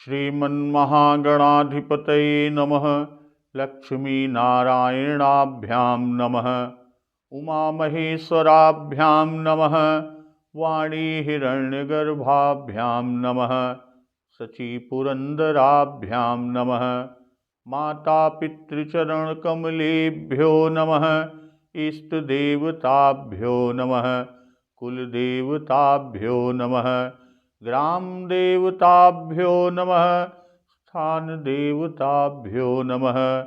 श्रीमन्महागणाधिपतये नमः। लक्ष्मीनारायणाभ्यां नमः। उमामहेश्वराभ्यां नमः। वाणीहिरण्यगर्भाभ्यां नमः। शचीपुरन्दराभ्यां नमः। मातापितृचरणकमलेभ्यो नमः। इष्टदेवताभ्यो नमः। कुलदेवताभ्यो नमः। ग्रामदेवताभ्यो नमः। स्थानदेवताभ्यो नमः।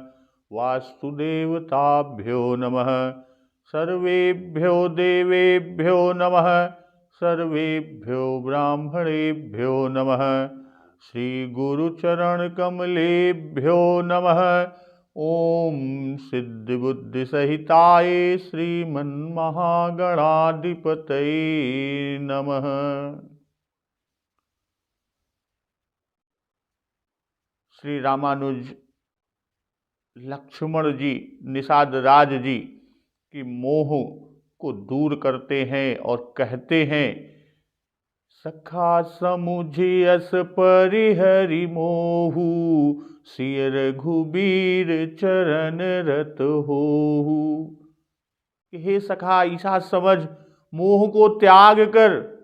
वास्तुदेवताभ्यो नमः। सर्वेभ्यो देवेभ्यो नमः। सर्वेभ्यो ब्राह्मणेभ्यो नमः। श्रीगुरुचरणकमलेभ्यो नमः। ओम सिद्धिबुद्धिसहिताय श्रीमन्महागणाधिपतये नमः। श्री रामानुज लक्ष्मण जी निषाद राज जी की मोह को दूर करते हैं और कहते हैं, सखा समुझे अस परिहरि मोहु, सिय रघुबीर चरण रत होहु। हे सखा, ऐसा समझ मोह को त्याग कर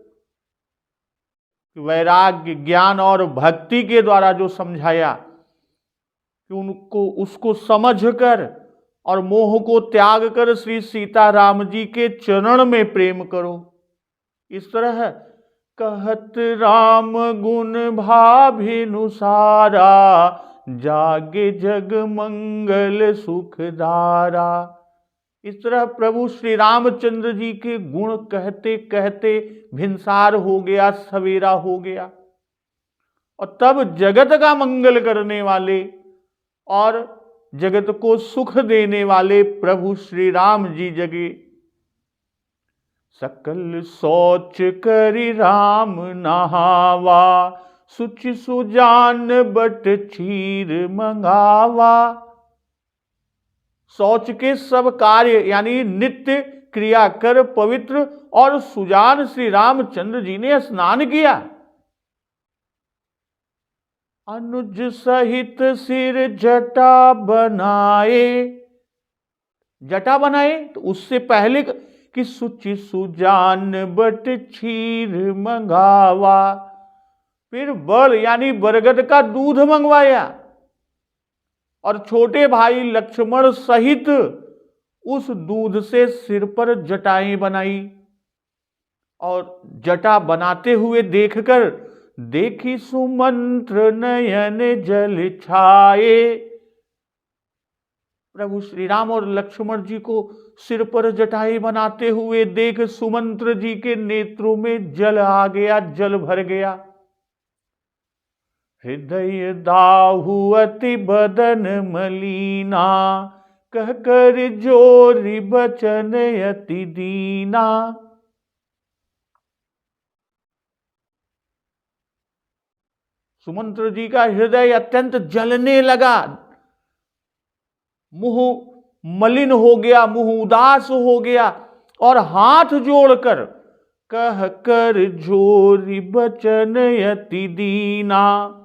वैराग्य, ज्ञान और भक्ति के द्वारा जो समझाया कि उसको समझकर और मोह को त्याग कर श्री सीताराम जी के चरण में प्रेम करो। इस तरह कहत राम गुण भाभिनुसारा, जागे जग मंगल सुखदारा। इस तरह प्रभु श्री रामचंद्र जी के गुण कहते कहते भिनसार हो गया, सवेरा हो गया। और तब जगत का मंगल करने वाले और जगत को सुख देने वाले प्रभु श्री राम जी जगे। सकल सोच करि राम नहावा, सुचि सुजान बट क्षीर मंगावा। शौच के सब कार्य यानी नित्य क्रिया कर पवित्र और सुजान श्री रामचंद्र जी ने स्नान किया। अनुज सहित सिर जटा बनाए। जटा बनाए तो उससे पहले कि सुचि सुजान बट क्षीर मंगावा। फिर बड़ यानी बरगद का दूध मंगवाया और छोटे भाई लक्ष्मण सहित उस दूध से सिर पर जटाएं बनाई। और जटा बनाते हुए देखकर देखी सुमंत्र नयन जल छाए। प्रभु श्री राम और लक्ष्मण जी को सिर पर जटाएं बनाते हुए देख सुमंत्र जी के नेत्रों में जल आ गया, जल भर गया। हृदय दाहु अति बदन मलीना, कह कर जोरी बचन अति दीना। सुमंत्र जी का हृदय अत्यंत जलने लगा, मुंह मलिन हो गया, मुंह उदास हो गया और हाथ जोड़कर कह कर जोरी बचन अति दीना।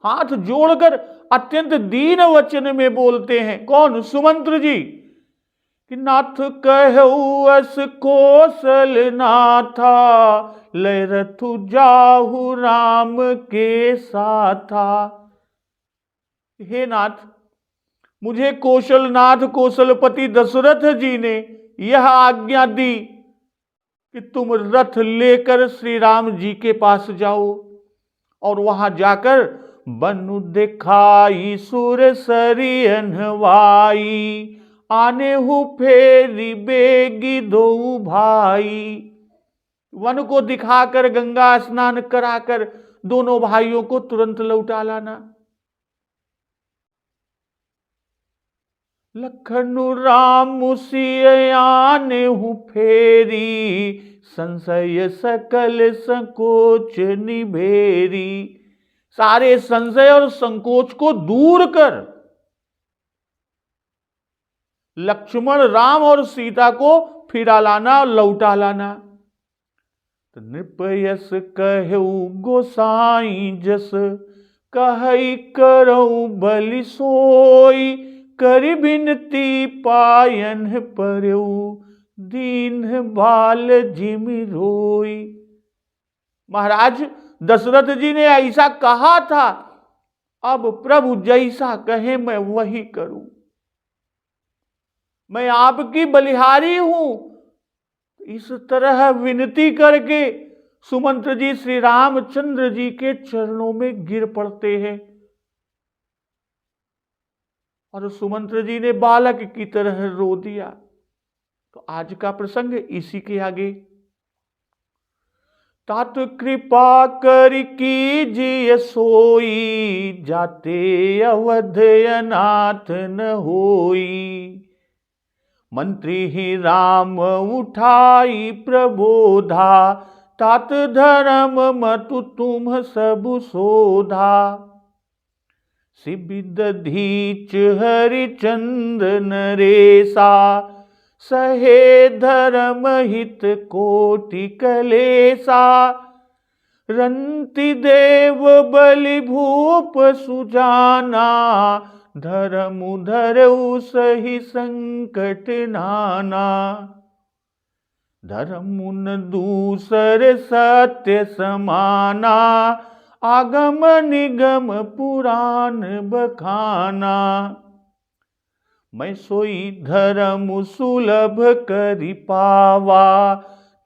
हाथ जोड़कर अत्यंत दीन वचन में बोलते हैं। कौन? सुमंत्र जी। कि नाथ कहु अस कोसल नाथा, लय रथु जाहु राम के साथा। हे नाथ, मुझे कौशलनाथ कौशलपति दशरथ जी ने यह आज्ञा दी कि तुम रथ लेकर श्री राम जी के पास जाओ और वहां जाकर बनु दिखाई सुर सरी अनवाई, आने हु फेरी बेगी दो भाई। वन को दिखाकर गंगा स्नान कराकर दोनों भाइयों को तुरंत लौटा लाना। लखनु राम सिय आने हु फेरी, संशय सकल संकोच निभेरी। सारे संशय और संकोच को दूर कर लक्ष्मण, राम और सीता को फिरा लाना, लौटा लाना। तो नृपयस कहु गोसाई जस, कहई करऊं बलि सोई, करि बिनती पायन परऊ, दीन बाल जिमि रोई। महाराज दशरथ जी ने ऐसा कहा था, अब प्रभु जैसा कहे मैं वही करूं। मैं आपकी बलिहारी हूं। इस तरह विनती करके सुमंत्र जी श्री रामचंद्र जी के चरणों में गिर पड़ते हैं और सुमंत्र जी ने बालक की तरह रो दिया। तो आज का प्रसंग इसी के आगे। तात कृपा कर कीजिए सोई, जाते अवध अनाथ न होई। मंत्री ही राम उठाई प्रबोधा, तात धर्म मतु तुम सब सोधा। सिबिद धीच हरिचंद नरेसा, सहे धर्म हित कोटि कलेसा। रंति देव बलि भूप सुजाना, धर्म धरऊ सही संकट नाना। धर्मुन दूसर सत्य समाना, आगम निगम पुराण बखाना। मैं सोई धर्म सुलभ करि पावा,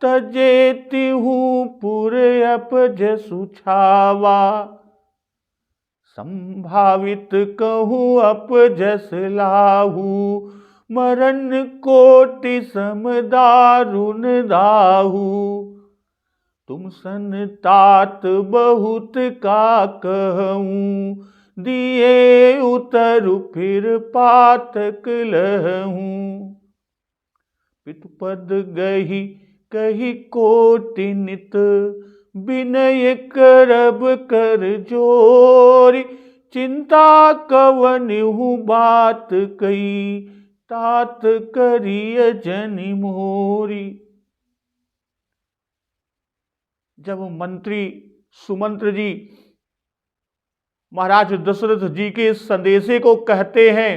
तजे तिहु पुर अपज सुछावा। संभावित कहूँ अपजस लाहू, मरण कोटि सम दारुण दाहू। तुम सन तात बहुत का कहूँ, दिए उतरु फिर पातक लहूँ। पितुपद गही कही कोटि नित, विनय करब कर जोरी। चिंता कवनिहु बात कही, तात करिय जनि मोरी। जब मंत्री सुमंत्र जी महाराज दशरथ जी के संदेशे को कहते हैं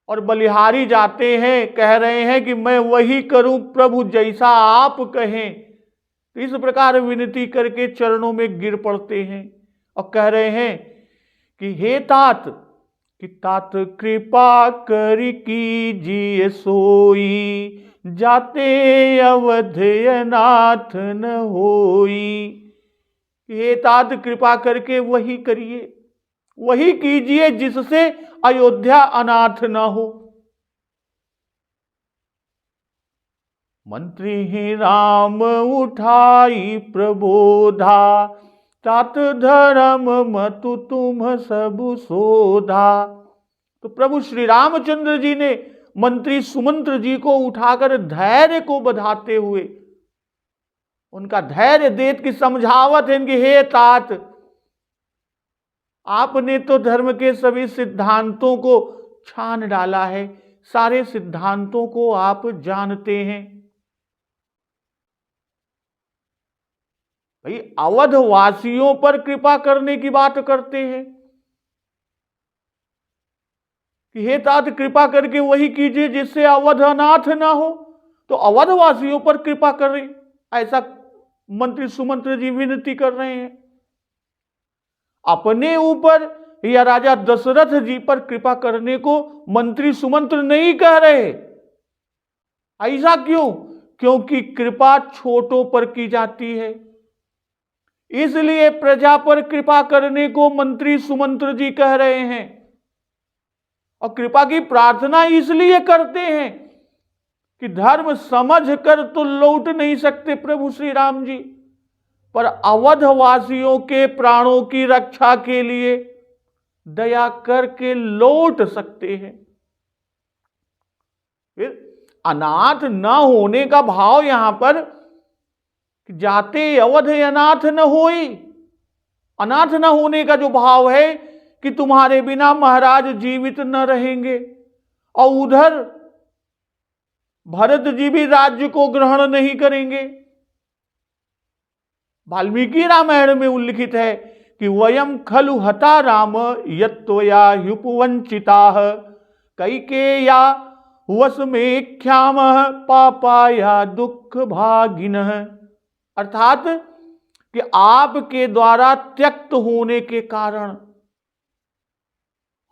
और बलिहारी जाते हैं, कह रहे हैं कि मैं वही करूं प्रभु जैसा आप कहें, तो इस प्रकार विनती करके चरणों में गिर पड़ते हैं और कह रहे हैं कि हे तात, कि तात कृपा करि कीजिए सोई, जाते अवध अनाथ न होई। हे तात कृपा करके वही करिए, वही कीजिए जिससे अयोध्या अनाथ न हो। मंत्री ही राम उठाई प्रबोधा, तात धर्म मतु तुम सब सोधा। तो प्रभु श्री रामचंद्र जी ने मंत्री सुमंत्र जी को उठाकर धैर्य को बधाते हुए उनका धैर्य देत की समझावत है कि हे तात, आपने तो धर्म के सभी सिद्धांतों को छान डाला है, सारे सिद्धांतों को आप जानते हैं। भाई अवध वासियों पर कृपा करने की बात करते हैं कि हे तात कृपा करके वही कीजिए जिससे अवध अनाथ ना हो। तो अवध वासियों पर कृपा करें, ऐसा मंत्री सुमंत्र जी विनती कर रहे हैं। अपने ऊपर या राजा दशरथ जी पर कृपा करने को मंत्री सुमंत्र नहीं कह रहे। ऐसा क्यों? क्योंकि कृपा छोटों पर की जाती है, इसलिए प्रजा पर कृपा करने को मंत्री सुमंत्र जी कह रहे हैं। और कृपा की प्रार्थना इसलिए करते हैं कि धर्म समझ कर तो लौट नहीं सकते प्रभु श्री राम जी, पर अवध वासियों के प्राणों की रक्षा के लिए दया करके लौट सकते हैं। फिर अनाथ न होने का भाव यहां पर, जाते अवध अनाथ न होई। अनाथ न होने का जो भाव है कि तुम्हारे बिना महाराज जीवित न रहेंगे, और उधर भरत जी भी राज्य को ग्रहण नहीं करेंगे। वाल्मीकि रामायण में उल्लिखित है कि वयम खलु हता राम यत्त्वया ह्युपवंचिताः कैकेय्या वशमेख्यामः पापाया दुख भागिनः। अर्थात कि आपके द्वारा त्यक्त होने के कारण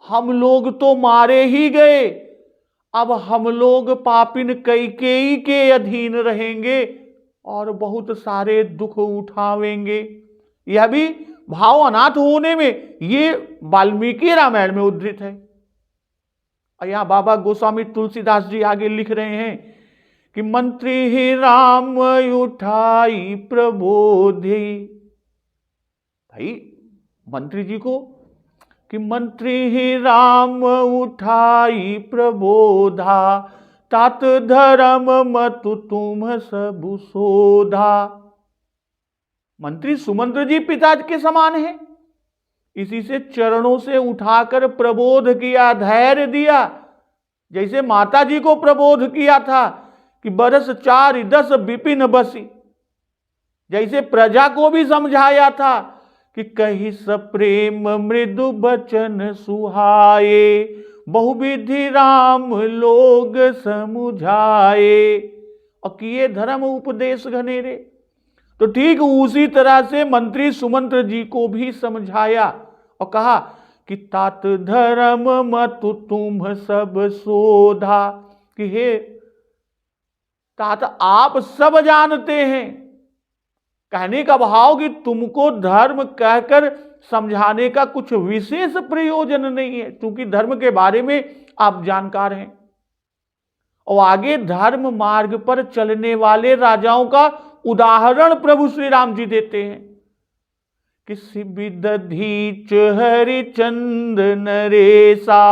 हम लोग तो मारे ही गए, अब हम लोग पापिन कैकेयी के अधीन रहेंगे और बहुत सारे दुख उठावेंगे। यह भी भाव अनाथ होने में ये वाल्मीकि रामायण में उद्धृत है। और यहां बाबा गोस्वामी तुलसीदास जी आगे लिख रहे हैं कि मंत्री ही राम उठाई प्रबोधि। भाई मंत्री जी को कि मंत्री ही राम उठाई प्रबोधा तात धर्म मत तुम सब शोधा। मंत्री सुमंत्र जी पिता के समान है, इसी से चरणों से उठाकर प्रबोध किया, धैर्य दिया। जैसे माता जी को प्रबोध किया था कि बरस 4 10 विपिन बसी, जैसे प्रजा को भी समझाया था कि कही सप्रेम मृदु बचन सुहाए बहुविधि राम लोग समुझाए और किए धर्म उपदेश घनेरे। तो ठीक उसी तरह से मंत्री सुमंत्र जी को भी समझाया और कहा कि तात धर्म मत तुम सब शोधा, कि हे तात आप सब जानते हैं। कहने का भाव कि तुमको धर्म कहकर समझाने का कुछ विशेष प्रयोजन नहीं है, क्योंकि धर्म के बारे में आप जानकार हैं। और आगे धर्म मार्ग पर चलने वाले राजाओं का उदाहरण प्रभु श्री राम जी देते हैं कि सिबिदधीच हरिचंद नरेसा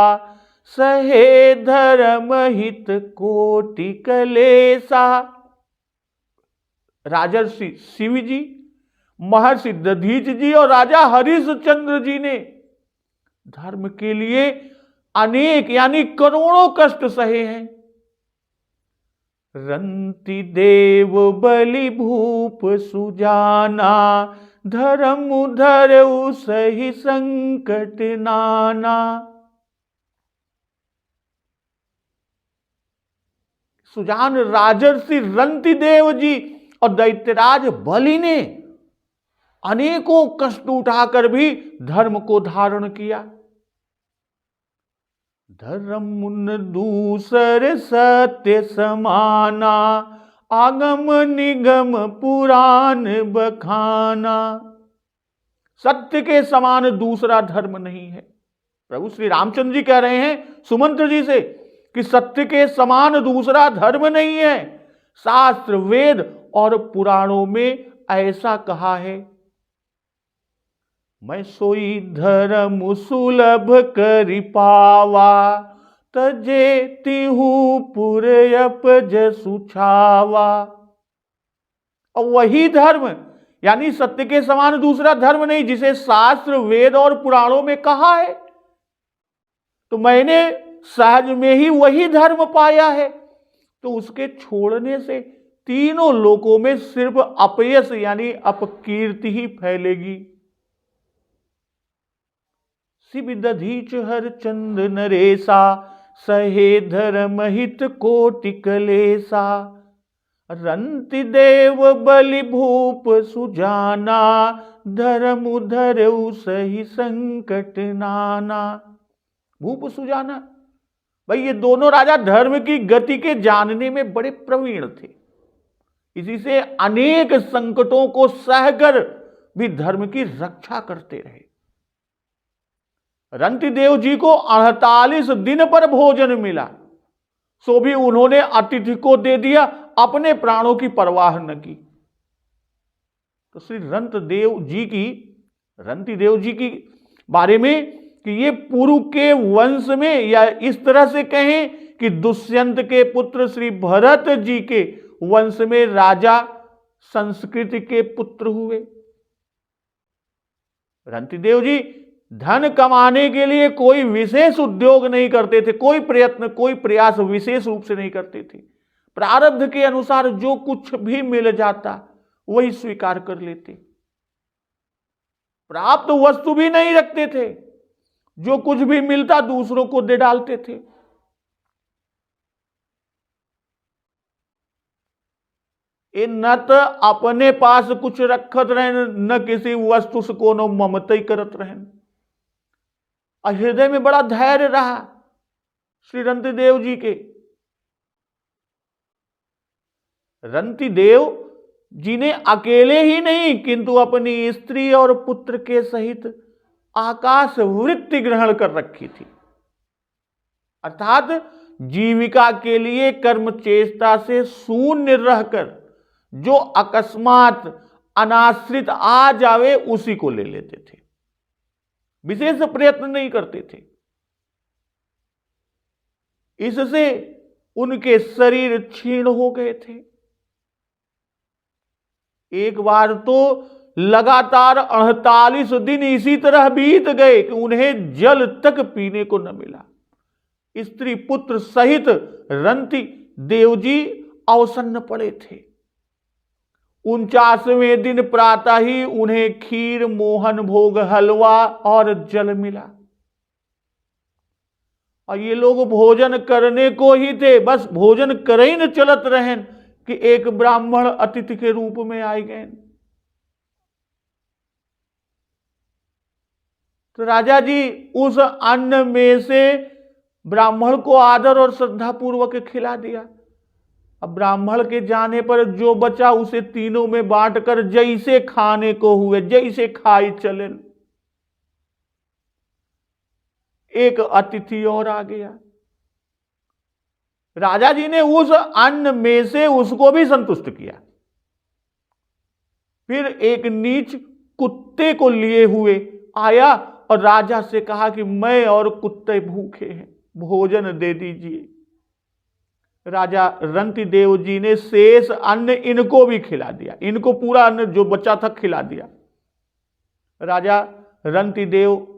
सहे धर्म हित कोटि कलेसा। राजर्षि शिव जी, महर्षि दधीच जी और राजा हरिश्चंद्र जी ने धर्म के लिए अनेक यानी करोड़ों कष्ट सहे हैं। रंति देव बलि भूप सुजाना धर्म धरऊ सही संकट नाना। सुजान राजर्षि रंति देव जी और दैत्यराज बलि ने अनेकों कष्ट उठाकर भी धर्म को धारण किया। धर्म दूसर सत्य समाना आगम निगम पुराण बखाना। सत्य के समान दूसरा धर्म नहीं है। प्रभु श्री रामचंद्र जी कह रहे हैं सुमंत्र जी से कि सत्य के समान दूसरा धर्म नहीं है। शास्त्र वेद और पुराणों में ऐसा कहा है। मैं सोई धर्म सुलभ करि पावा तजे तिहु पुर अपज सुछावा। और वही धर्म यानी सत्य के समान दूसरा धर्म नहीं, जिसे शास्त्र वेद और पुराणों में कहा है, तो मैंने सहज में ही वही धर्म पाया है। तो उसके छोड़ने से तीनों लोकों में सिर्फ अपयश यानी अपकीर्ति ही फैलेगी। सिबिदधीच हरचंद नरेसा सहे धर्म हित कोटि कलेसा। रंति देव बलि भूप सुजाना धर्म धरऊ सही संकट नाना। भूप सुजाना, भाई ये दोनों राजा धर्म की गति के जानने में बड़े प्रवीण थे। इसी से अनेक संकटों को सहकर भी धर्म की रक्षा करते रहे। रंति देव जी को 48 दिन पर भोजन मिला, सो भी उन्होंने अतिथि को दे दिया, अपने प्राणों की परवाह न की। तो श्री रंति देव जी की बारे में कि ये पुरु के वंश में, या इस तरह से कहें कि दुष्यंत के पुत्र श्री भरत जी के वंश में राजा संस्कृति के पुत्र हुए। रंति देव जी धन कमाने के लिए कोई विशेष उद्योग नहीं करते थे, कोई प्रयत्न कोई प्रयास विशेष रूप से नहीं करते थे। प्रारब्ध के अनुसार जो कुछ भी मिल जाता वही स्वीकार कर लेते। प्राप्त वस्तु भी नहीं रखते थे, जो कुछ भी मिलता दूसरों को दे डालते थे। ये न तो अपने पास कुछ रखत रहे, न किसी वस्तु से कोनो ममता करत रहे। हृदय में बड़ा धैर्य रहा श्री रंति देव जी के। रंति देव जी ने अकेले ही नहीं किंतु अपनी स्त्री और पुत्र के सहित आकाश वृत्ति ग्रहण कर रखी थी, अर्थात जीविका के लिए कर्म चेष्टा से शून्य रहकर जो अकस्मात अनाश्रित आ जावे उसी को ले लेते थे, विशेष प्रयत्न नहीं करते थे। इससे उनके शरीर क्षीण हो गए थे। एक बार तो लगातार 48 दिन इसी तरह बीत गए कि उन्हें जल तक पीने को न मिला। स्त्री पुत्र सहित रंति देवजी अवसन्न पड़े थे। 49वें दिन प्रातः ही उन्हें खीर, मोहन भोग, हलवा और जल मिला। और ये लोग भोजन करने को ही थे, बस भोजन कर ही न चलत रहें कि एक ब्राह्मण अतिथि के रूप में आए गए। तो राजा जी उस अन्न में से ब्राह्मण को आदर और श्रद्धा पूर्वक खिला दिया। अब ब्राह्मण के जाने पर जो बचा उसे तीनों में बांटकर जैसे खाने को हुए, जैसे खाई चले। एक अतिथि और आ गया। राजा जी ने उस अन्न में से उसको भी संतुष्ट किया। फिर एक नीच कुत्ते को लिए हुए आया और राजा से कहा कि मैं और कुत्ते भूखे हैं, भोजन दे दीजिए। राजा रंति देव जी ने शेष अन्न इनको भी खिला दिया, इनको पूरा अन्न जो बचा था खिला दिया। राजा रंति देव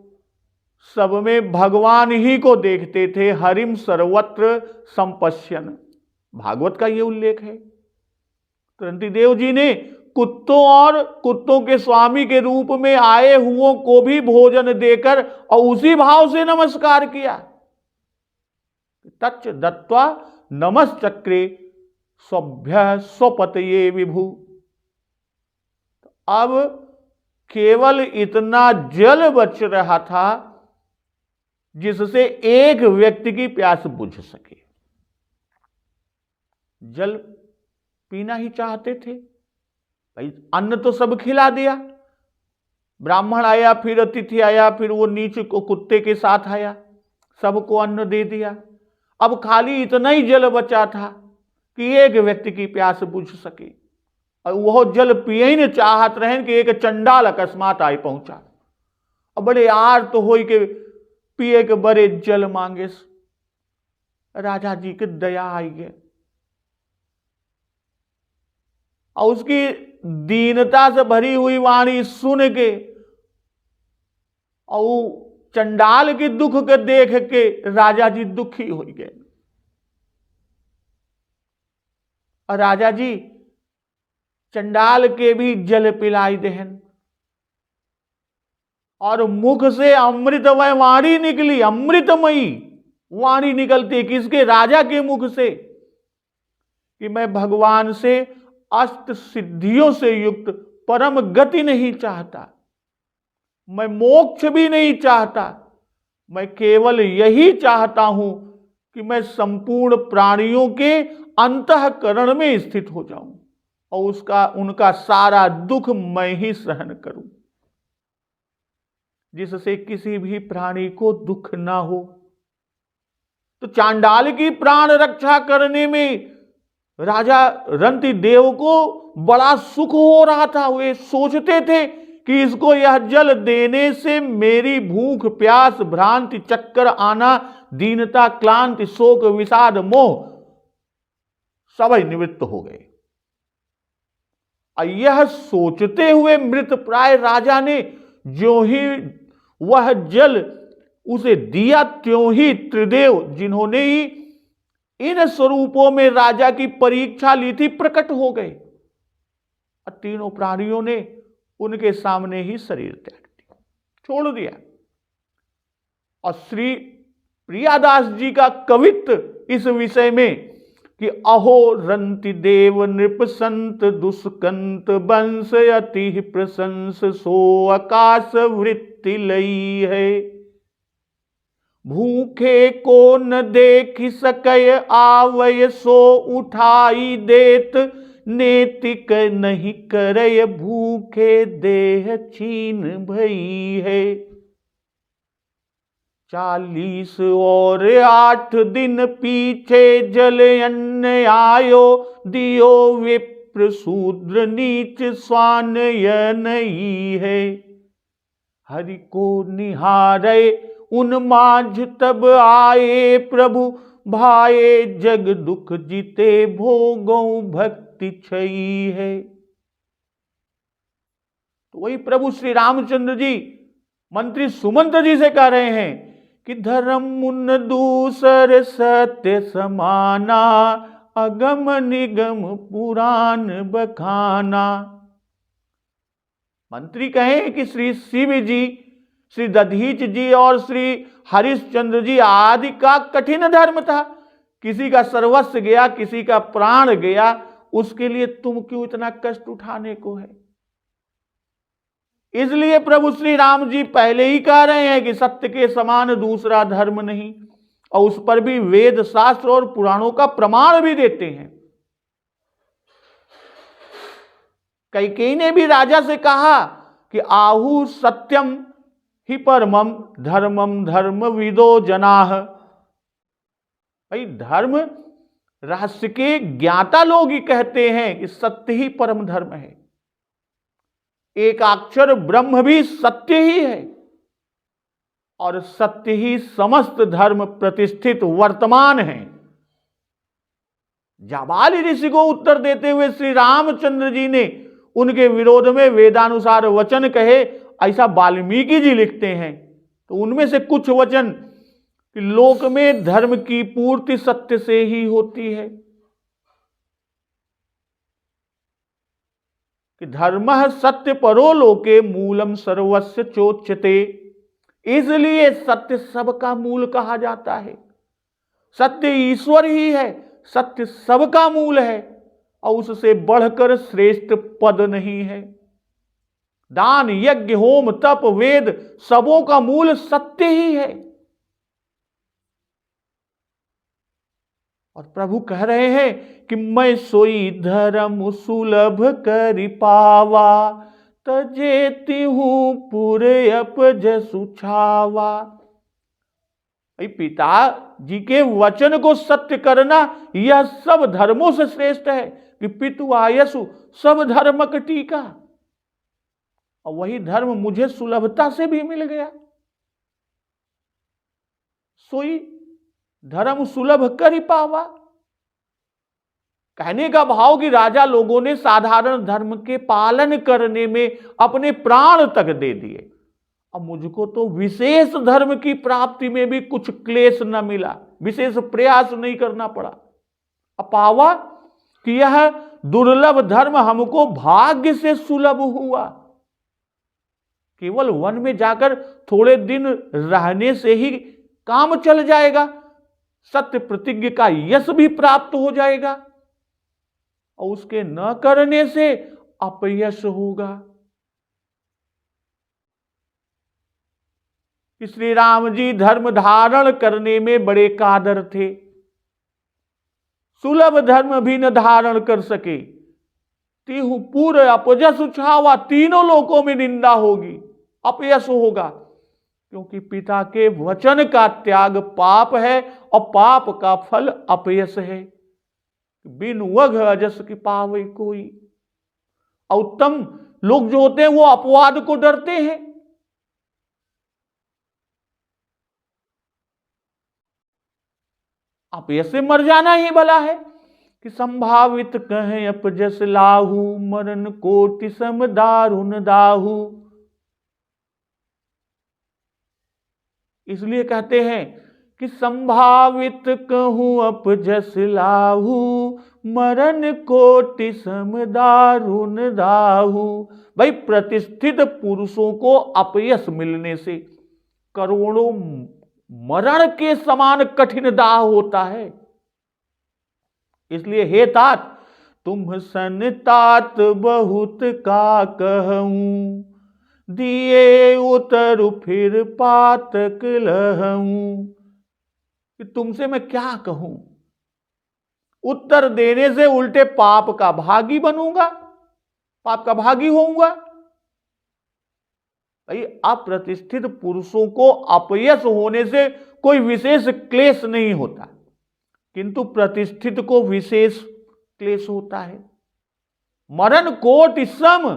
सब में भगवान ही को देखते थे। हरिम सर्वत्र संपश्यन, भागवत का ये उल्लेख है। रंति देव जी ने कुत्तों और कुत्तों के स्वामी के रूप में आए हुओं को भी भोजन देकर और उसी भाव से नमस्कार किया। तच्च दत्वा नमश्चक्रे स्वभ्य स्वपतये विभु। अब केवल इतना जल बच रहा था जिससे एक व्यक्ति की प्यास बुझ सके। जल पीना ही चाहते थे भाई, अन्न तो सब खिला दिया। ब्राह्मण आया, फिर अतिथि आया, फिर वो नीच को कुत्ते के साथ आया, सबको अन्न दे दिया। अब खाली इतना ही जल बचा था कि एक व्यक्ति की प्यास बुझ सके, और वह जल पिए ही न चाहत रहे कि एक चंडाल अकस्मात आई पहुंचा और बड़े आर्त तो हो के पिए के बड़े जल मांगे। राजा जी के दया आई गए और उसकी दीनता से भरी हुई वाणी सुन के और चंडाल के दुख के देख के राजा जी दुखी हो गए। और राजा जी चंडाल के भी जल पिलाई देहन और मुख से अमृतमय वाणी निकली, अमृतमयी वाणी निकलती किसके? राजा के मुख से, कि मैं भगवान से अष्ट सिद्धियों से युक्त परम गति नहीं चाहता, मैं मोक्ष भी नहीं चाहता, मैं केवल यही चाहता हूं कि मैं संपूर्ण प्राणियों के अंतःकरण में स्थित हो जाऊं और उनका सारा दुख मैं ही सहन करूं, जिससे किसी भी प्राणी को दुख ना हो। तो चांडाल की प्राण रक्षा करने में राजा रंति देव को बड़ा सुख हो रहा था। वे सोचते थे कि इसको यह जल देने से मेरी भूख, प्यास, भ्रांति, चक्कर आना, दीनता, क्लांति, शोक, विषाद, मोह सब निवृत्त हो गए। यह सोचते हुए मृत प्राय राजा ने जो ही वह जल उसे दिया, त्यों ही त्रिदेव, जिन्होंने ही इन स्वरूपों में राजा की परीक्षा ली थी, प्रकट हो गए और तीनों प्राणियों ने उनके सामने ही शरीर त्याग दिया। छोड़ दिया। और श्री प्रियादास जी का कवित्व इस विषय में कि अहो रंति देव नृप संत दुष्कंत वंश अति प्रशंस सो आकाश वृत्ति लई है। भूखे को न देख सकय आवय सो उठाई देत नेतिक नहीं करय भूखे देह छीन भई है। 40 और 8 दिन पीछे जल अन्न आयो दियो विप्र शूद्र नीच स्वान यह नहीं है। हरि को निहारे उन्माझ तब आए प्रभु भाए जग दुख जीते भोगों भक्ति छई है। तो वही प्रभु श्री रामचंद्र जी मंत्री सुमंत जी से कह रहे हैं कि धर्म मुन दूसर सत्य समाना अगम निगम पुराण बखाना। मंत्री कहें कि श्री शिव जी, श्री दधीच जी और श्री हरिश्चंद्र जी आदि का कठिन धर्म था। किसी का सर्वस्व गया, किसी का प्राण गया, उसके लिए तुम क्यों इतना कष्ट उठाने को है। इसलिए प्रभु श्री राम जी पहले ही कह रहे हैं कि सत्य के समान दूसरा धर्म नहीं, और उस पर भी वेद शास्त्र और पुराणों का प्रमाण भी देते हैं। कैकेयी ने भी राजा से कहा कि आहु सत्यम ही परमम धर्मम धर्म विदो जनाह। भाई धर्म रहस्य के ज्ञाता लोग ही कहते हैं कि सत्य ही परम धर्म है। एकाक्षर ब्रह्म भी सत्य ही है और सत्य ही समस्त धर्म प्रतिष्ठित वर्तमान है। जाबाली ऋषि को उत्तर देते हुए श्री रामचंद्र जी ने उनके विरोध में वेदानुसार वचन कहे, ऐसा वाल्मीकि जी लिखते हैं। तो उनमें से कुछ वचन कि लोक में धर्म की पूर्ति सत्य से ही होती है, कि धर्म सत्य परो लोके मूलम सर्वस्य चोच्यते। इसलिए सत्य सबका मूल कहा जाता है। सत्य ईश्वर ही है, सत्य सबका मूल है और उससे बढ़कर श्रेष्ठ पद नहीं है। दान यज्ञ होम तप वेद सबों का मूल सत्य ही है। और प्रभु कह रहे हैं कि मैं सोई धर्म सुलभ करि पावा तजेति हूं पूरे अपज सुछावा। पिता जी के वचन को सत्य करना यह सब धर्मों से श्रेष्ठ है कि पितु आयसु सब धर्मक टीका। और वही धर्म मुझे सुलभता से भी मिल गया। सोई धर्म सुलभ करि पावा, कहने का भाव कि राजा लोगों ने साधारण धर्म के पालन करने में अपने प्राण तक दे दिए। अब मुझको तो विशेष धर्म की प्राप्ति में भी कुछ क्लेश न मिला, विशेष प्रयास नहीं करना पड़ा। अपावा कि यह दुर्लभ धर्म हमको भाग्य से सुलभ हुआ। केवल वन में जाकर थोड़े दिन रहने से ही काम चल जाएगा, सत्य प्रतिज्ञा का यश भी प्राप्त हो जाएगा और उसके न करने से अपयश होगा। श्री राम जी धर्म धारण करने में बड़े कादर थे। सुलभ धर्म भी न धारण कर सके, तिहु पूरे अपजस उछावा, तीनों लोकों में निंदा होगी, अपयश होगा, क्योंकि पिता के वचन का त्याग पाप है और पाप का फल अपयश है। बिन वघ अजस की पावई कोई। और उत्तम लोग जो होते हैं वो अपवाद को डरते हैं। अपयश से मर जाना ही भला है कि संभावित कहें अपजस लाहू मरण कोटि सम दारुण दाहू। इसलिए कहते हैं कि संभावित कहूं अपजस लाहू मरण कोटि सम दारुण दाहु। भाई प्रतिष्ठित पुरुषों को अपयश मिलने से करोड़ों मरण के समान कठिन दाह होता है। इसलिए हे तात, तुम सन तात बहुत का कहूं, दिए उतर फिर पातक लहूं। कि तुमसे मैं क्या कहूं, उत्तर देने से उल्टे पाप का भागी बनूंगा, पाप का भागी होऊंगा। भाई अप्रतिष्ठित पुरुषों को अपयश होने से कोई विशेष क्लेश नहीं होता, किंतु प्रतिष्ठित को विशेष क्लेश होता है। मरण कोटि सम,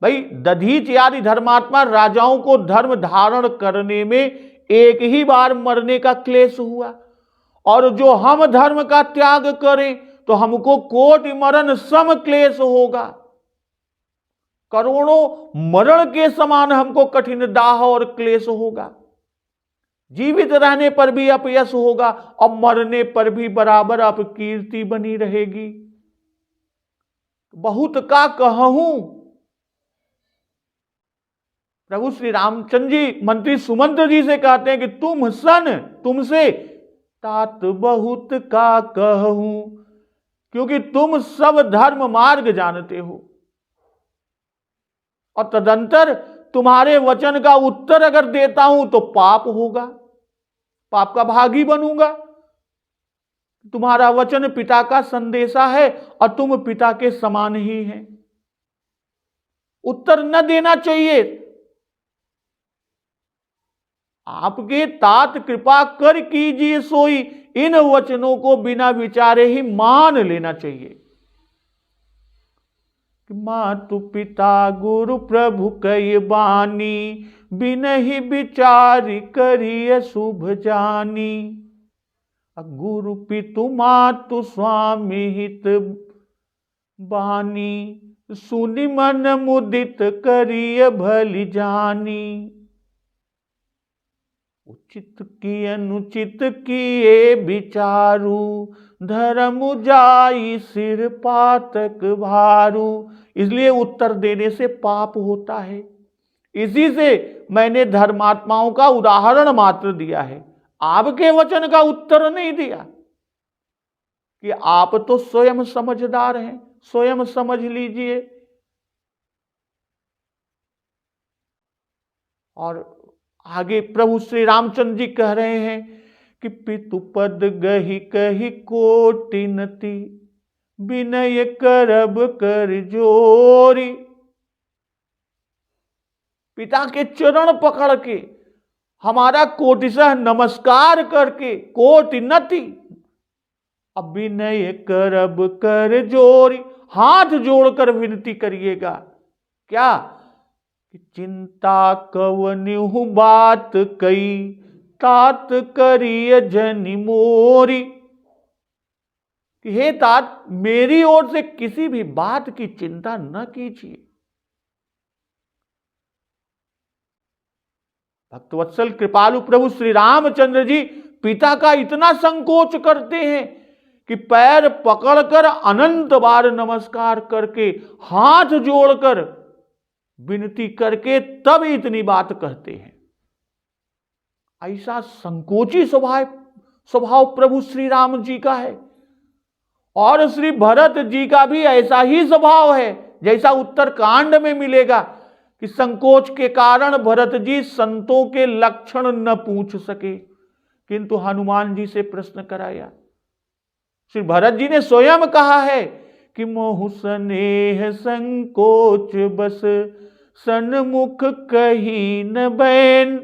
भाई दधीच आदि धर्मात्मा राजाओं को धर्म धारण करने में एक ही बार मरने का क्लेश हुआ, और जो हम धर्म का त्याग करें तो हमको कोटि मरण सम क्लेश होगा। करोड़ों मरण के समान हमको कठिन दाह और क्लेश होगा। जीवित रहने पर भी अपयश होगा और मरने पर भी बराबर अपकीर्ति बनी रहेगी। बहुत का कहूं, प्रभु श्री रामचंद्र जी मंत्री सुमंत्र जी से कहते हैं कि तुम सन, तुमसे तात बहुत का कहूं, क्योंकि तुम सब धर्म मार्ग जानते हो, और तदंतर तुम्हारे वचन का उत्तर अगर देता हूं तो पाप होगा, पाप का भागी बनूंगा। तुम्हारा वचन पिता का संदेशा है और तुम पिता के समान ही हैं। उत्तर न देना चाहिए। आपके तात कृपा कर कीजिए सोई, इन वचनों को बिना विचारे ही मान लेना चाहिए। मातु पिता गुरु प्रभु कई बानी, बिनहि विचार करिय शुभ जानी। गुरु पितु मातु स्वामी हित बानी, सुनि मन मुदित करिय भली जानी। उचित की अनुचित किए विचारू, धर्म जाई सिर पातक भारू। इसलिए उत्तर देने से पाप होता है। इसी से मैंने धर्मात्माओं का उदाहरण मात्र दिया है, आपके वचन का उत्तर नहीं दिया कि आप तो स्वयं समझदार हैं, स्वयं समझ लीजिए। और आगे प्रभु श्री रामचंद्र जी कह रहे हैं कि पितु पद गही कही कोटिनति, विनय करब कर जोरी। पिता के चरण पकड़ के, हमारा कोटिशः नमस्कार करके, कोटिनति, अब विनय करब कर जोरी, हाथ जोड़कर विनती करिएगा। क्या? चिंता कवन्यु बात कई, तात करिय जनि मोरी। हे तात, मेरी ओर से किसी भी बात की चिंता न कीजिए। भक्तवत्सल कृपालु प्रभु श्री रामचंद्र जी पिता का इतना संकोच करते हैं कि पैर पकड़कर अनंत बार नमस्कार करके, हाथ जोड़कर विनती करके तब इतनी बात कहते हैं। ऐसा संकोची स्वभाव प्रभु श्री राम जी का है। और श्री भरत जी का भी ऐसा ही स्वभाव है, जैसा उत्तरकांड में मिलेगा कि संकोच के कारण भरत जी संतों के लक्षण न पूछ सके, किंतु हनुमान जी से प्रश्न कराया। श्री भरत जी ने स्वयं कहा है कि मोहु स्नेह संकोच बस, सन्मुख कही न बैन।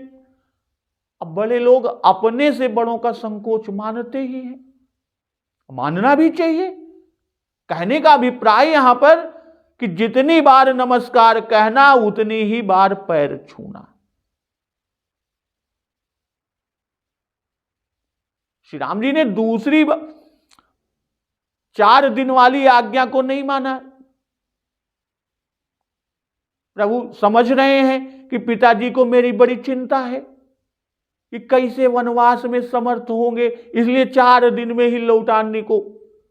अब बड़े लोग अपने से बड़ों का संकोच मानते ही हैं, मानना भी चाहिए। कहने का अभिप्राय यहां पर कि जितनी बार नमस्कार कहना, उतनी ही बार पैर छूना। श्री राम जी ने दूसरी 4 दिन वाली आज्ञा को नहीं माना। प्रभु समझ रहे हैं कि पिताजी को मेरी बड़ी चिंता है कि कैसे वनवास में समर्थ होंगे, इसलिए 4 दिन में ही लौटाने को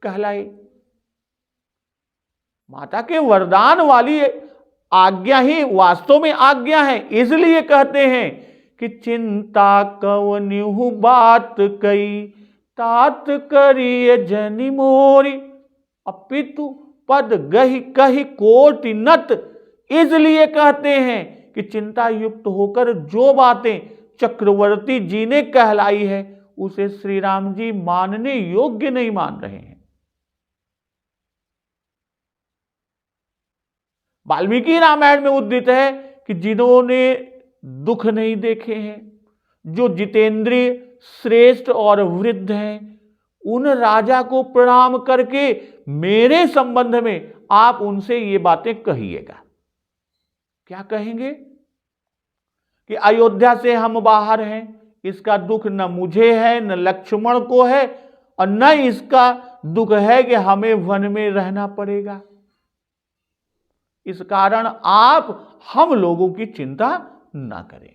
कहलाए। माता के वरदान वाली आज्ञा ही वास्तव में आज्ञा है। इसलिए कहते हैं कि चिंता कवन्यु बात कई, तात करिय जनि मोरी, अपितु पद गहि कहि कोटि नत। इसलिए कहते हैं कि चिंता युक्त होकर जो बातें चक्रवर्ती जी ने कहलाई है उसे श्री राम जी मानने योग्य नहीं मान रहे हैं। वाल्मीकि रामायण में उद्धृत है कि जिन्होंने दुख नहीं देखे हैं, जो जितेंद्रिय श्रेष्ठ और वृद्ध हैं, उन राजा को प्रणाम करके मेरे संबंध में आप उनसे ये बातें कहिएगा। क्या कहेंगे? कि अयोध्या से हम बाहर हैं, इसका दुख न मुझे है न लक्ष्मण को है, और न इसका दुख है कि हमें वन में रहना पड़ेगा। इस कारण आप हम लोगों की चिंता ना करें।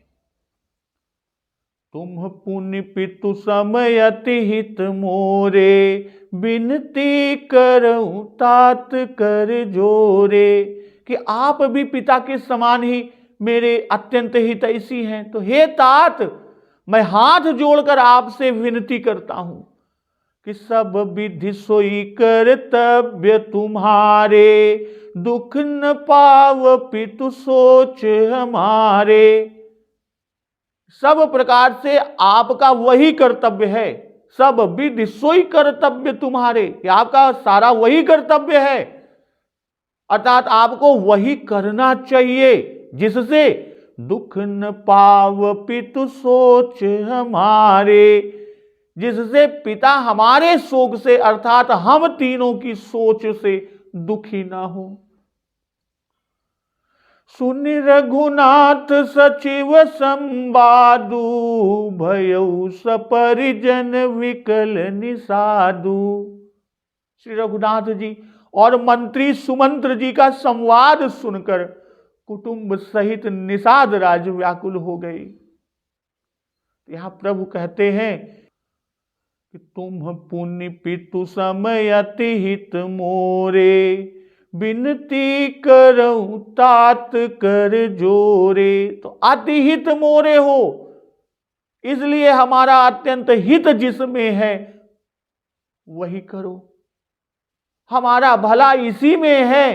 तुम पुण्य पितु समयति हित मोरे, बिनती करऊं तात कर जोरे। कि आप भी पिता के समान ही मेरे अत्यंत हितैषी हैं, तो हे तात, मैं हाथ जोड़कर आपसे विनती करता हूं कि सब विधि सोई कर्तव्य तुम्हारे, दुख न पाव पितु सोच हमारे। सब प्रकार से आपका वही कर्तव्य है, सब विधि सोई कर्तव्य तुम्हारे, आपका सारा वही कर्तव्य है, अर्थात आपको वही करना चाहिए जिससे दुख न पाव पितु सोच हमारे, जिससे पिता हमारे शोक से अर्थात हम तीनों की सोच से दुखी ना हो। सुनि रघुनाथ सचिव संवादु, भयउ सपरिजन विकल निषादु। श्री रघुनाथ जी और मंत्री सुमंत्र जी का संवाद सुनकर कुटुंब सहित निषाद राज व्याकुल हो गए। यहां प्रभु कहते हैं कि तुम पुण्य पितु समयति हित मोरे, बिनती करऊं तात कर जोरे। तो अति हित मोरे हो, इसलिए हमारा अत्यंत हित जिसमें है वही करो। हमारा भला इसी में है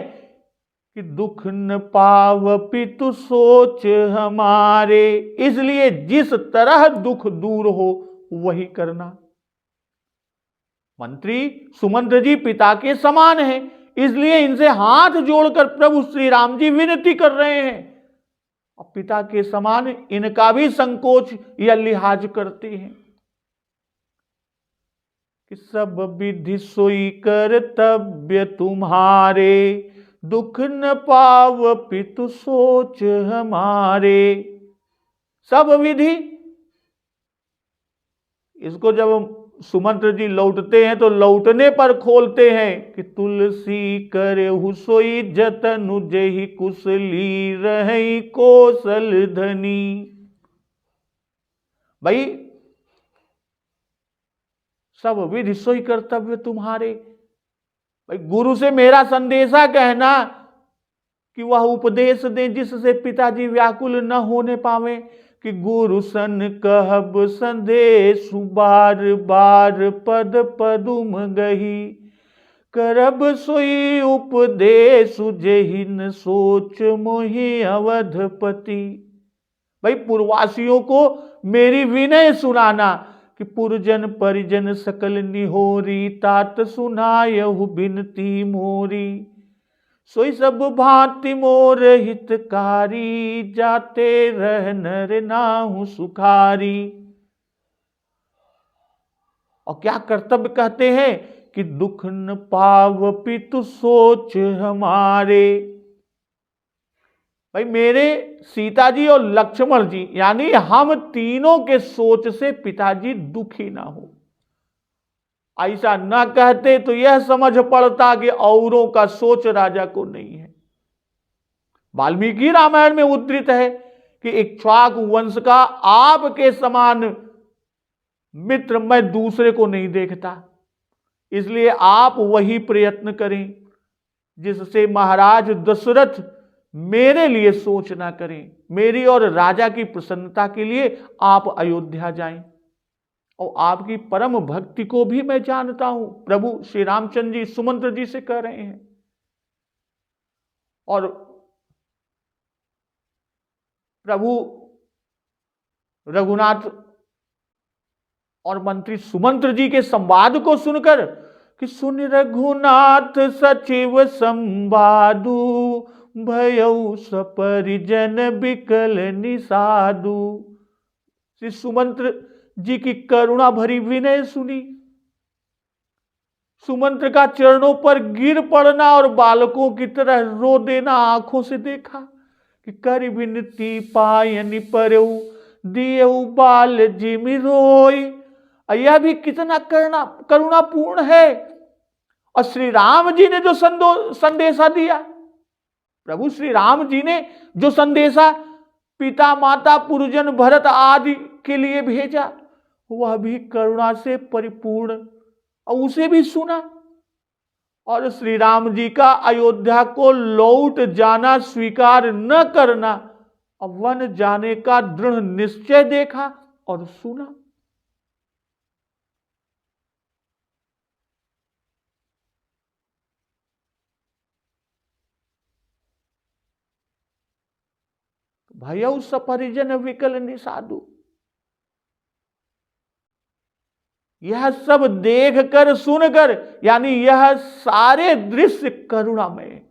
कि दुख न पाव पितु सोच हमारे, इसलिए जिस तरह दुख दूर हो वही करना। मंत्री सुमंत्र जी पिता के समान हैं, इसलिए इनसे हाथ जोड़कर प्रभु श्री राम जी विनती कर रहे हैं, और पिता के समान इनका भी संकोच या लिहाज करते हैं कि सब विधि सोई कर्तव्य तुम्हारे, दुख न पाव पितु सोच हमारे। सब विधि, इसको जब सुमंत्र जी लौटते हैं तो लौटने पर खोलते हैं कि तुलसी करे हुसोई जतनु जेहि कुशली रही कौशल धनी। भाई सब विधि सोई कर्तव्य तुम्हारे। भाई गुरु से मेरा संदेशा कहना कि वह उपदेश दे जिससे पिताजी व्याकुल न होने पावे, कि गुरु सन कहब संदेश बार बार पद पदुम गही, करब सोई उपदेश जेहि न सोच मोहि अवधपति। भाई पूर्ववासियों को मेरी विनय सुनाना कि पुरजन परिजन सकल निहोरी, तात सुनायहु बिनती मोरी। सोई सब भांति मोर हितकारी, जाते रह नर नाहु सुखारी। और क्या कर्तव्य कहते हैं कि दुख न पाव पितु सोच हमारे। भाई मेरे सीता जी और लक्ष्मण जी यानी हम तीनों के सोच से पिताजी दुखी ना हो। ऐसा न कहते तो यह समझ पड़ता कि औरों का सोच राजा को नहीं है। वाल्मीकि रामायण में उद्धृत है कि इक्ष्वाकु वंश का आपके समान मित्र मैं दूसरे को नहीं देखता, इसलिए आप वही प्रयत्न करें जिससे महाराज दशरथ मेरे लिए सोच ना करें, मेरी और राजा की प्रसन्नता के लिए आप अयोध्या जाएं। और आपकी परम भक्ति को भी मैं जानता हूं, प्रभु श्री रामचंद्र जी सुमंत्र जी से कह रहे हैं। और प्रभु रघुनाथ और मंत्री सुमंत्र जी के संवाद को सुनकर कि सुन रघुनाथ सचिव संवादु, भयउ सपरिजन बिकल निषादु। श्री सुमंत्र जी की करुणा भरी विनय सुनी, सुमंत्र का चरणों पर गिर पड़ना और बालकों की तरह रो देना आंखों से देखा कि कर विनती पायनि परऊ, दियऊ बाल जिमि रोई। यह भी कितना करुणापूर्ण है। और श्री राम जी ने जो संदेशा दिया, प्रभु श्री राम जी ने जो संदेशा पिता माता पुरजन भरत आदि के लिए भेजा, वह भी करुणा से परिपूर्ण, और उसे भी सुना। और श्री राम जी का अयोध्या को लौट जाना स्वीकार न करना और वन जाने का दृढ़ निश्चय देखा और सुना। भयउ सपरिजन विकल निषादु। यह सब देखकर सुनकर, यानी यह सारे दृश्य करुणामय,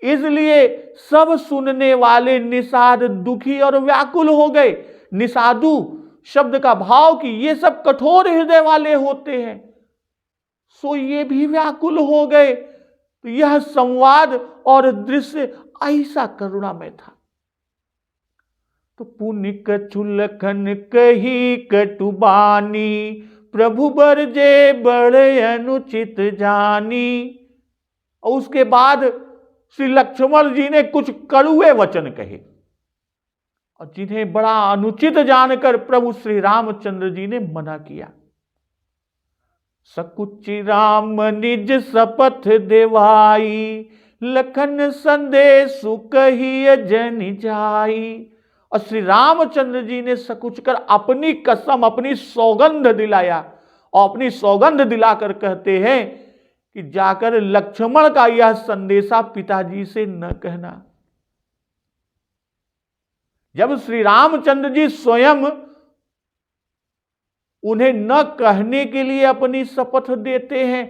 इसलिए सब सुनने वाले निषाद दुखी और व्याकुल हो गए। निषादु शब्द का भाव कि ये सब कठोर हृदय वाले होते हैं, सो ये भी व्याकुल हो गए। तो यह संवाद और दृश्य ऐसा करुणामय था। तो पुनि कछु लखन कही कटुबानी, प्रभु बरजे बड़े अनुचित जानी। और उसके बाद श्री लक्ष्मण जी ने कुछ कड़ुए वचन कहे, और जिन्हें बड़ा अनुचित जानकर प्रभु श्री रामचंद्र जी ने मना किया। सकुचि राम निज शपथ देवाई, लखन संदेश कही जनि जाई। और श्री रामचंद्र जी ने सकुच कर अपनी कसम, अपनी सौगंध दिलाया, और अपनी सौगंध दिलाकर कहते हैं कि जाकर लक्ष्मण का यह संदेशा पिताजी से न कहना। जब श्री रामचंद्र जी स्वयं उन्हें न कहने के लिए अपनी शपथ देते हैं,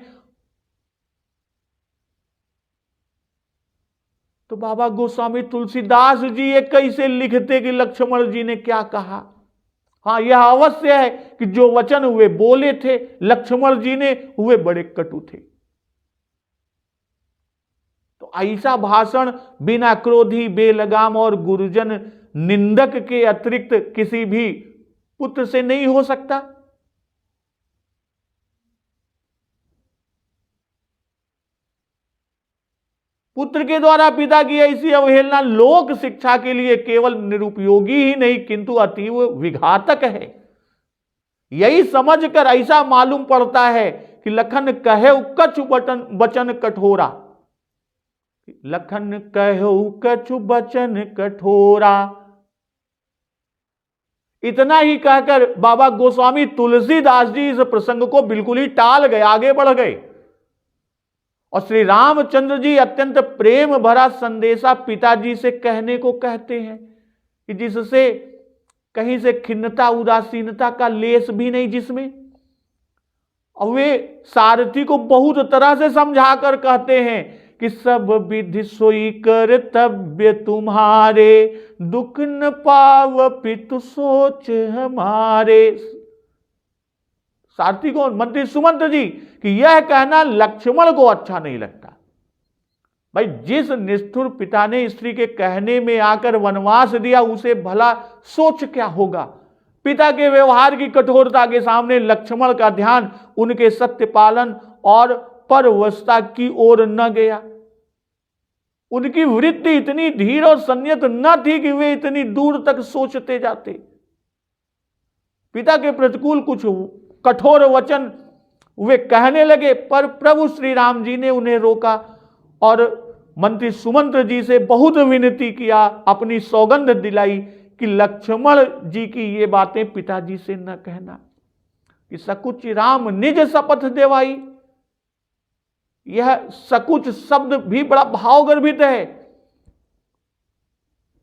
तो बाबा गोस्वामी तुलसीदास जी ये कैसे लिखते कि लक्ष्मण जी ने क्या कहा। हाँ, यह अवश्य है कि जो वचन वे बोले थे लक्ष्मण जी ने, वे बड़े कटु थे। तो ऐसा भाषण बिना क्रोधी, बेलगाम और गुरुजन निंदक के अतिरिक्त किसी भी पुत्र से नहीं हो सकता। पुत्र के द्वारा पिता की ऐसी अवहेलना लोक शिक्षा के लिए केवल निरुपयोगी ही नहीं किंतु अतीव विघातक है। यही समझकर ऐसा मालूम पड़ता है कि लखन कहे कछु बचन कठोरा, लखन कहे कछु बचन कठोरा। इतना ही कहकर बाबा गोस्वामी तुलसीदास जी इस प्रसंग को बिल्कुल ही टाल गए, आगे बढ़ गए। और श्री रामचंद्र जी अत्यंत प्रेम भरा संदेशा पिताजी से कहने को कहते हैं कि जिससे कहीं से खिन्नता उदासीनता का लेस भी नहीं जिसमें। और वे सारथी को बहुत तरह से समझाकर कहते हैं कि सब विधि सोई कर्तव्य तुम्हारे, दुख न पाव पितु सोच हमारे। सारथी को मंत्री सुमंत्र जी कि यह कहना लक्ष्मण को अच्छा नहीं लगता। भाई, जिस निष्ठुर पिता ने स्त्री के कहने में आकर वनवास दिया उसे भला सोच क्या होगा। पिता के व्यवहार की कठोरता के सामने लक्ष्मण का ध्यान उनके सत्य पालन और परवशता की ओर न गया। उनकी वृत्ति इतनी धीर और संयत न थी कि वे इतनी दूर तक सोचते जाते। पिता के प्रतिकूल कुछ कठोर वचन वे कहने लगे, पर प्रभु श्री राम जी ने उन्हें रोका और मंत्री सुमंत्र जी से बहुत विनती किया, अपनी सौगंध दिलाई कि लक्ष्मण जी की ये बातें पिताजी से न कहना, कि सकुच राम निज शपथ देवाई। यह सकुच शब्द भी बड़ा भावगर्भित है।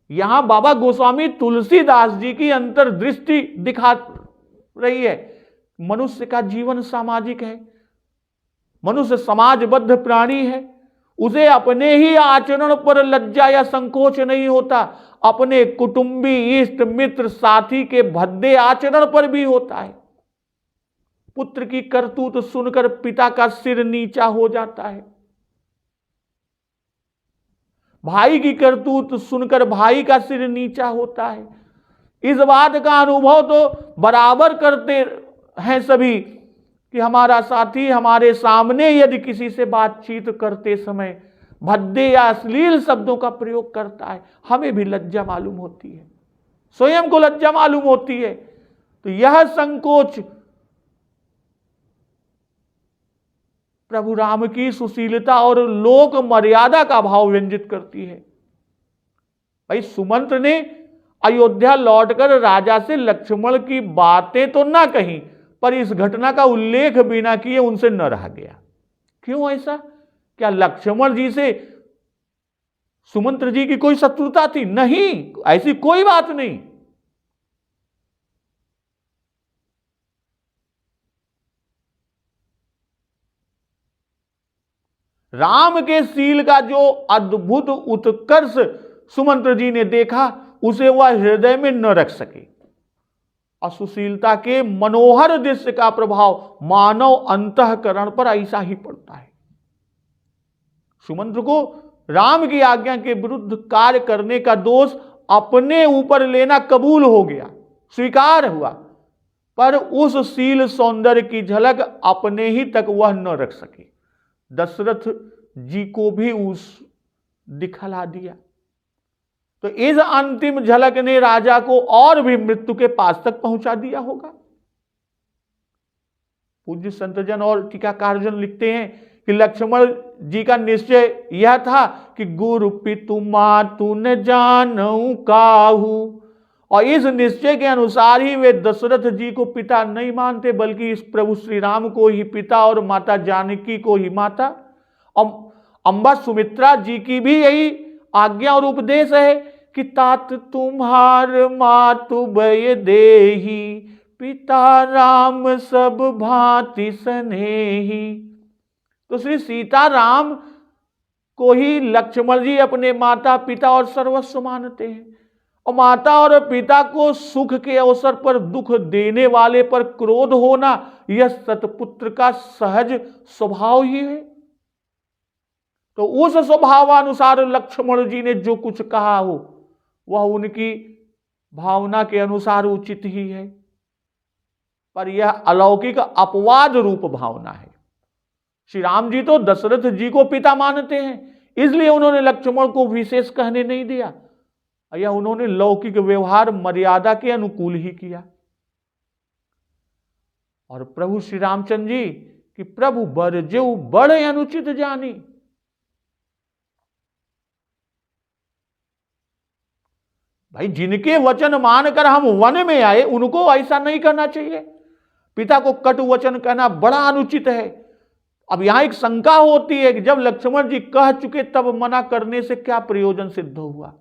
यहां बाबा गोस्वामी तुलसीदास जी की अंतर्दृष्टि दिखा रही है। मनुष्य का जीवन सामाजिक है, मनुष्य समाजबद्ध प्राणी है, उसे अपने ही आचरण पर लज्जा या संकोच नहीं होता, अपने कुटुंबी, इष्ट मित्र, साथी के भद्दे आचरण पर भी होता है। पुत्र की करतूत सुनकर पिता का सिर नीचा हो जाता है, भाई की करतूत सुनकर भाई का सिर नीचा होता है। इस बात का अनुभव तो बराबर करते हैं सभी कि हमारा साथी हमारे सामने यदि किसी से बातचीत करते समय भद्दे या अश्लील शब्दों का प्रयोग करता है, हमें भी लज्जा मालूम होती है, स्वयं को लज्जा मालूम होती है। तो यह संकोच प्रभु राम की सुशीलता और लोक मर्यादा का भाव व्यंजित करती है। भाई सुमंत्र ने अयोध्या लौटकर राजा से लक्ष्मण की बातें तो ना कही, पर इस घटना का उल्लेख बिना किए उनसे न रह गया। क्यों ऐसा? क्या लक्ष्मण जी से सुमंत्र जी की कोई शत्रुता थी? नहीं, ऐसी कोई बात नहीं। राम के शील का जो अद्भुत उत्कर्ष सुमंत्र जी ने देखा, उसे वह हृदय में न रख सके। और सुशीलता के मनोहर दृश्य का प्रभाव मानव अंतःकरण पर ऐसा ही पड़ता है। सुमंत्र को राम की आज्ञा के विरुद्ध कार्य करने का दोष अपने ऊपर लेना कबूल हो गया, स्वीकार हुआ, पर उस शील सौंदर्य की झलक अपने ही तक वह न रख सके। दशरथ जी को भी उस दिखला दिया। तो इस अंतिम झलक ने राजा को और भी मृत्यु के पास तक पहुंचा दिया होगा। पूज्य संतजन और टीकाकारजन लिखते हैं कि लक्ष्मण जी का निश्चय यह था कि गुरु पितु मातु न जानऊ काहू, और इस निश्चय के अनुसार ही वे दशरथ जी को पिता नहीं मानते, बल्कि इस प्रभु श्री राम को ही पिता और माता जानकी को ही माता। और अम्बा सुमित्रा जी की भी यही आज्ञा और उपदेश है कि तात तुम्हार मातु भय देही, पिता राम सब भांति स्नेही। तो श्री सीता राम को ही लक्ष्मण जी अपने माता पिता और सर्वस्व मानते हैं। और माता और पिता को सुख के अवसर पर दुख देने वाले पर क्रोध होना, यह सतपुत्र का सहज स्वभाव ही है। तो उस स्वभावानुसार लक्ष्मण जी ने जो कुछ कहा हो, वह उनकी भावना के अनुसार उचित ही है, पर यह अलौकिक अपवाद रूप भावना है। श्री राम जी तो दशरथ जी को पिता मानते हैं, इसलिए उन्होंने लक्ष्मण को विशेष कहने नहीं दिया, या उन्होंने लौकिक व्यवहार मर्यादा के अनुकूल ही किया। और प्रभु श्री रामचंद्र जी कि प्रभु बर जेऊ बड़े अनुचित जानी। भाई जिनके वचन मानकर हम वन में आए, उनको ऐसा नहीं करना चाहिए। पिता को कटु वचन कहना बड़ा अनुचित है। अब यहां एक शंका होती है कि जब लक्ष्मण जी कह चुके तब मना करने से क्या प्रयोजन सिद्ध हुआ?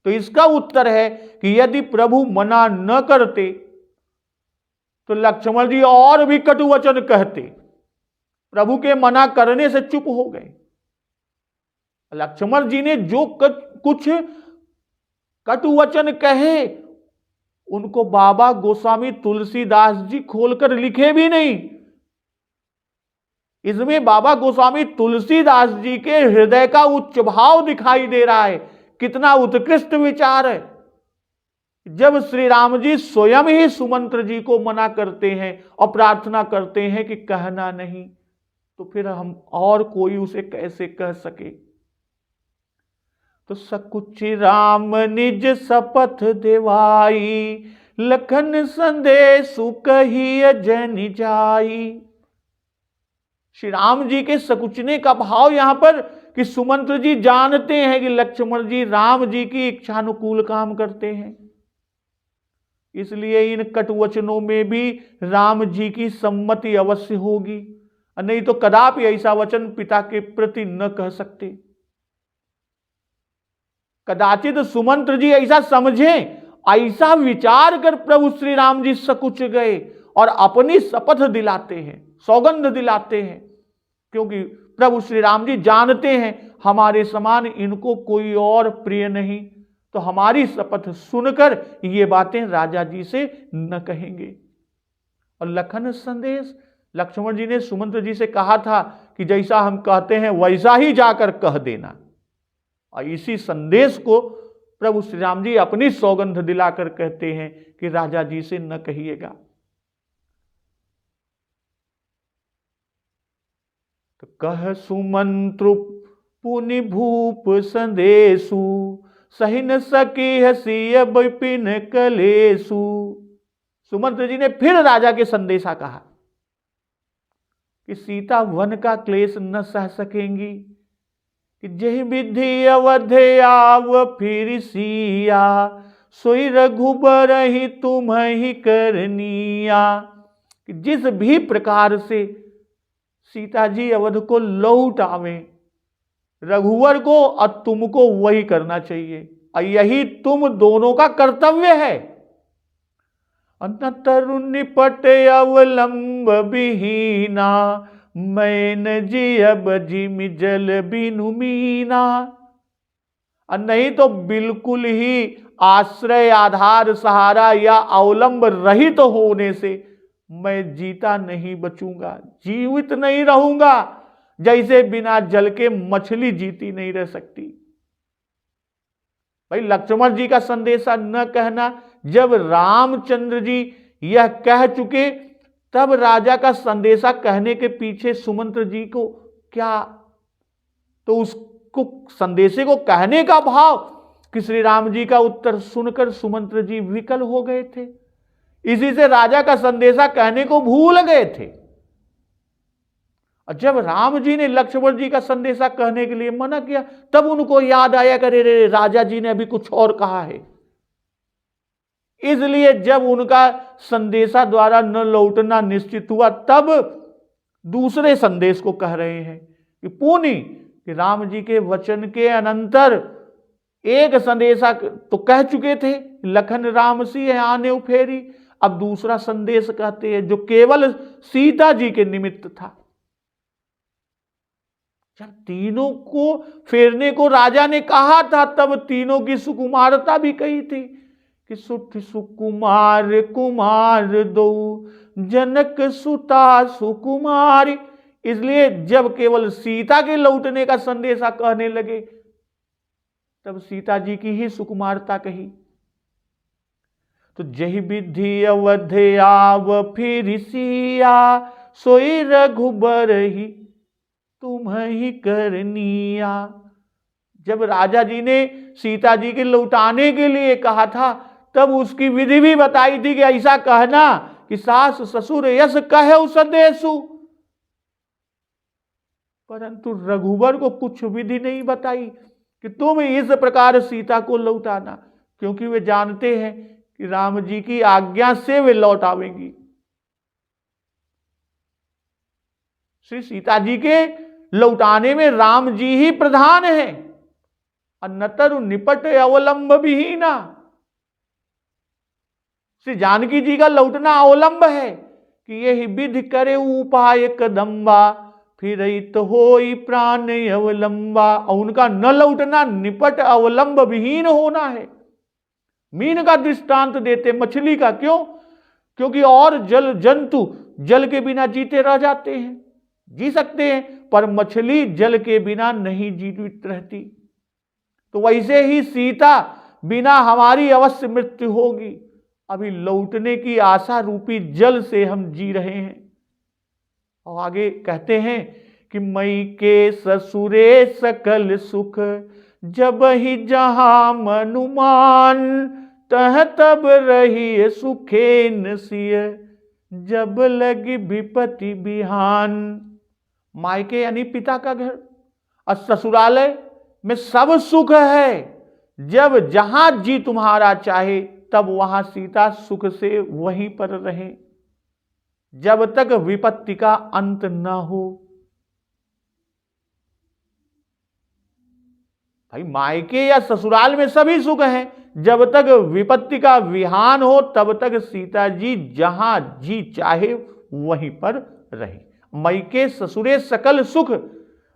तो इसका उत्तर है कि यदि प्रभु मना न करते तो लक्ष्मण जी और भी कटु वचन कहते। प्रभु के मना करने से चुप हो गए। लक्ष्मण जी ने जो कुछ कटु वचन कहे, उनको बाबा गोस्वामी तुलसीदास जी खोलकर लिखे भी नहीं। इसमें बाबा गोस्वामी तुलसीदास जी के हृदय का उच्च भाव दिखाई दे रहा है। कितना उत्कृष्ट विचार है। जब श्री राम जी स्वयं ही सुमंत्र जी को मना करते हैं और प्रार्थना करते हैं कि कहना नहीं, तो फिर हम और कोई उसे कैसे कह सके? तो सकुच राम निज शपथ देवाई, लखन संदेशु कही जनि जाई। श्री राम जी के सकुचने का भाव यहां पर कि सुमंत्र जी जानते हैं कि लक्ष्मण जी राम जी की इच्छानुकूल काम करते हैं, इसलिए इन कटुवचनों में भी राम जी की सम्मति अवश्य होगी, नहीं तो कदापि ऐसा वचन पिता के प्रति न कह सकते। कदाचित सुमंत्र जी ऐसा समझें, ऐसा विचार कर प्रभु श्री राम जी सकुच गए और अपनी शपथ दिलाते हैं, सौगंध दिलाते हैं, क्योंकि प्रभु श्री राम जी जानते हैं हमारे समान इनको कोई और प्रिय नहीं, तो हमारी शपथ सुनकर ये बातें राजा जी से न कहेंगे। और लखन संदेश, लक्ष्मण जी ने सुमंत्र जी से कहा था कि जैसा हम कहते हैं वैसा ही जाकर कह देना, और इसी संदेश को प्रभु श्री राम जी अपनी सौगंध दिलाकर कहते हैं कि राजा जी से न कहिएगा। तो कह सुमंत्र पुनि भूप संदेशु, सही न सकी हसी बिपिन कलेसु। सुमंत्र जी ने फिर राजा के संदेशा कहा कि सीता वन का क्लेश न सह सकेंगी, कि जही विधि अवधे आव फिर सिया, सोई रघुबर ही तुम ही करनिया। कि जिस भी प्रकार से सीता जी अवध को लौट आवे, रघुवर को और तुमको वही करना चाहिए, और यही तुम दोनों का कर्तव्य है। तरुण निपट अवलंब विहीना, मैन जी अब जिमि जल बिनु मीना। और नहीं तो बिल्कुल ही आश्रय, आधार, सहारा या अवलंब रहित तो होने से मैं जीता नहीं बचूंगा, जीवित नहीं रहूंगा, जैसे बिना जल के मछली जीती नहीं रह सकती। भाई लक्ष्मण जी का संदेशा न कहना, जब रामचंद्र जी यह कह चुके तब राजा का संदेशा कहने के पीछे सुमंत्र जी को क्या, तो उसको संदेशे को कहने का भाव कि श्री राम जी का उत्तर सुनकर सुमंत्र जी विकल हो गए थे, इसी से राजा का संदेशा कहने को भूल गए थे। और जब राम जी ने लक्ष्मण जी का संदेशा कहने के लिए मना किया, तब उनको याद आया कि रे राजा जी ने अभी कुछ और कहा है। इसलिए जब उनका संदेशा द्वारा न लौटना निश्चित हुआ, तब दूसरे संदेश को कह रहे हैं कि पुनि, कि राम जी के वचन के अनंतर एक संदेशा तो कह चुके थे, लखन राम सिंह आने उफेरी, अब दूसरा संदेश कहते हैं जो केवल सीता जी के निमित्त था। जब तीनों को फेरने को राजा ने कहा था, तब तीनों की सुकुमारता भी कही थी कि सुठ सुकुमार कुमार दो, जनक सुता सुकुमारी। इसलिए जब केवल सीता के लौटने का संदेशा कहने लगे, तब सीता जी की ही सुकुमारता कही। तो जही विधि अवध आव फिर सिया, सोई रघुबर ही तुम ही करनिया। जब राजा जी ने सीता जी के लौटाने के लिए कहा था, तब उसकी विधि भी बताई थी कि ऐसा कहना कि सास ससुर यश कहे संदेशु, परंतु रघुवर को कुछ विधि नहीं बताई कि तुम इस प्रकार सीता को लौटाना, क्योंकि वे जानते हैं कि राम जी की आज्ञा से वे लौट आवेंगी। श्री सीता जी के लौटाने में राम जी ही प्रधान है। अन्नतर निपट अवलंब विहीना, श्री जानकी जी का लौटना अवलंब है कि यही विधि करे उपाय कदम्बा, फिर तो होई प्राण अवलंबा। और उनका न लौटना निपट अवलंब विहीन होना है। मीन का दृष्टांत देते, मछली का, क्यों? क्योंकि और जल जंतु जल के बिना जीते रह जाते हैं, जी सकते हैं, पर मछली जल के बिना नहीं जीवित रहती। तो वैसे ही सीता बिना हमारी अवश्य मृत्यु होगी। अभी लौटने की आशा रूपी जल से हम जी रहे हैं। और आगे कहते हैं कि मई के ससुरे सकल सुख, जब ही जहां मनुमान, तह तब रही सुखेन सिय, जब लगी विपत्ति बिहान। मायके यानी पिता का घर, और ससुरालय में सब सुख है। जब जहां जी तुम्हारा चाहे तब वहां सीता सुख से वहीं पर रहे, जब तक विपत्ति का अंत न हो। भाई मायके या ससुराल में सभी सुख हैं, जब तक विपत्ति का विहान हो तब तक सीता जी जहां जी चाहे वहीं पर रहे। मायके ससुरे सकल सुख।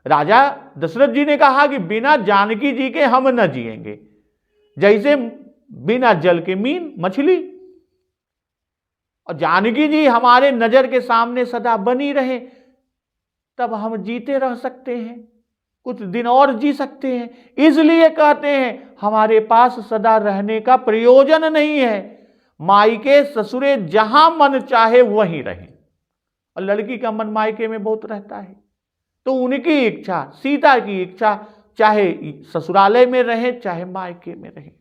राजा दशरथ जी ने कहा कि बिना जानकी जी के हम न जिएंगे, जैसे बिना जल के मीन मछली। और जानकी जी हमारे नजर के सामने सदा बनी रहे, तब हम जीते रह सकते हैं, कुछ दिन और जी सकते हैं। इसलिए कहते हैं हमारे पास सदा रहने का प्रयोजन नहीं है, मायके ससुरे जहां मन चाहे वहीं रहे। और लड़की का मन मायके में बहुत रहता है, तो उनकी इच्छा, सीता की इच्छा, चाहे ससुरालय में रहे चाहे मायके में रहे।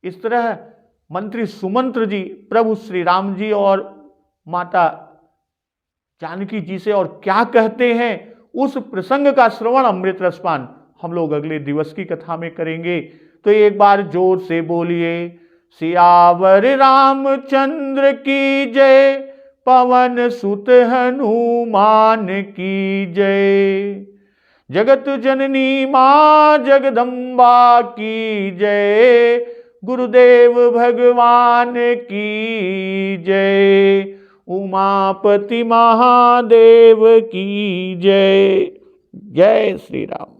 इस तरह मंत्री सुमंत्र जी प्रभु श्री राम जी और माता जानकी जी से और क्या कहते हैं, उस प्रसंग का श्रवण अमृत रसपान हम लोग अगले दिवस की कथा में करेंगे। तो एक बार जोर से बोलिए, सियावर रामचंद्र की जय, पवन सुत हनुमान की जय। जगत जननी मां जगदम्बा की जय, गुरुदेव भगवान की जय। उमापति महादेव की जय। जय श्री राम।